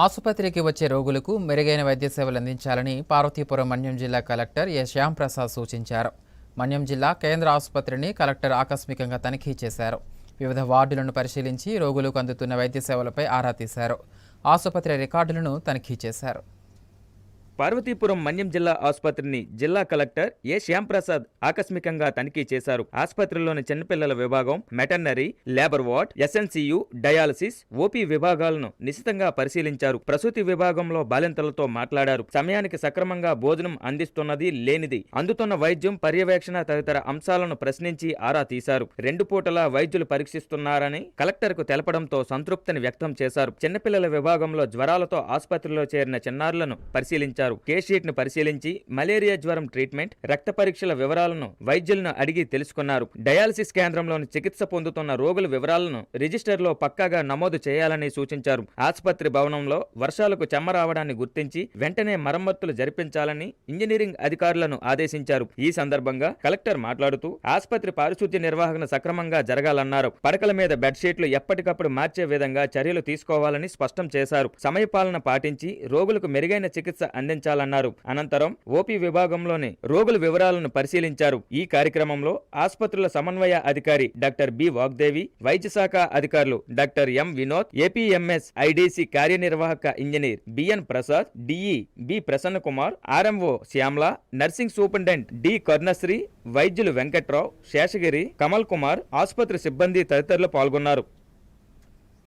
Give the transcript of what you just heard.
ఆసుపత్రికి వచ్చే రోగులకు మెరుగైన వైద్య సేవలు అందించాలని పార్వతీపురం మన్యం జిల్లా కలెక్టర్ ఎ శ్యాంప్రసాద్ సూచించారు. మన్యం జిల్లా కేంద్ర ఆసుపత్రిని కలెక్టర్ ఆకస్మికంగా తనిఖీ చేశారు. వివిధ వార్డులను పరిశీలించి రోగులకు అందుతున్న వైద్య సేవలపై ఆరా తీశారు. ఆసుపత్రి రికార్డులను తనిఖీ చేశారు. పార్వతీపురం మన్యం జిల్లా ఆసుపత్రిని జిల్లా కలెక్టర్ ఎ శ్యాంప్రసాద్ ఆకస్మికంగా తనిఖీ చేశారు. ఆసుపత్రిలోని చిన్నపిల్లల విభాగం, మెటర్నరీ, labour ward, SNCU, dialysis, OP విభాగాలను నిశితంగా పరిశీలించారు. ప్రసూతి విభాగంలో బాలింతలతో మాట్లాడారు. సమయానికి సక్రమంగా భోజనం అందిస్తున్నది లేనిది, అందుతున్న వైద్యం, పర్యవేక్షణ తదితర అంశాలను ప్రశ్నించి ఆరా తీశారు. 2 పూటలా వైద్యులు పరీక్షిస్తున్నారని కలెక్టర్కు తెలపడంతో సంతృప్తిని వ్యక్తం చేశారు. చిన్నపిల్లల విభాగంలో జ్వరాలతో ఆసుపత్రిలో చేరిన చిన్నారులను పరిశీలించారు. కేషీట్ ను పరిశీలించి మలేరియా జ్వరం ట్రీట్మెంట్, రక్త పరీక్షల వివరాలను వైద్యులను అడిగి తెలుసుకున్నారు. డయాలసిస్ కేంద్రంలోని చికిత్స పొందుతున్న రోగుల వివరాలను రిజిస్టర్లో పక్కాగా నమోదు చేయాలని సూచించారు. ఆసుపత్రి భవనంలో వర్షాలకు చెమ్మ రావడాన్ని గుర్తించి వెంటనే మరమ్మతులు జరిపించాలని ఇంజనీరింగ్ అధికారులను ఆదేశించారు. ఈ సందర్భంగా కలెక్టర్ మాట్లాడుతూ ఆసుపత్రి పారిశుద్ధ్య నిర్వహణ సక్రమంగా జరగాలన్నారు. పడకల మీద బెడ్షీట్లు ఎప్పటికప్పుడు మార్చే విధంగా చర్యలు తీసుకోవాలని స్పష్టం చేశారు. సమయపాలన పాటించి రోగులకు మెరుగైన చికిత్స అందించాలన్నారు. అనంతరం ఓపీ విభాగంలోని రోగుల వివరాలను పరిశీలించారు. ఈ కార్యక్రమంలో ఆసుపత్రుల సమన్వయ అధికారి డాక్టర్ బి వాగ్దేవి, వైద్య శాఖ అధికారులు doctor M Vinod, APMS IDC కార్యనిర్వాహక engineer BN Prasad, DE B Prasanna Kumar, RMO Shyamla, nursing superintendent D Karunasri, వైద్యులు వెంకట్రావు, శేషగిరి, కమల్ కుమార్, ఆసుపత్రి సిబ్బంది తదితరులు పాల్గొన్నారు.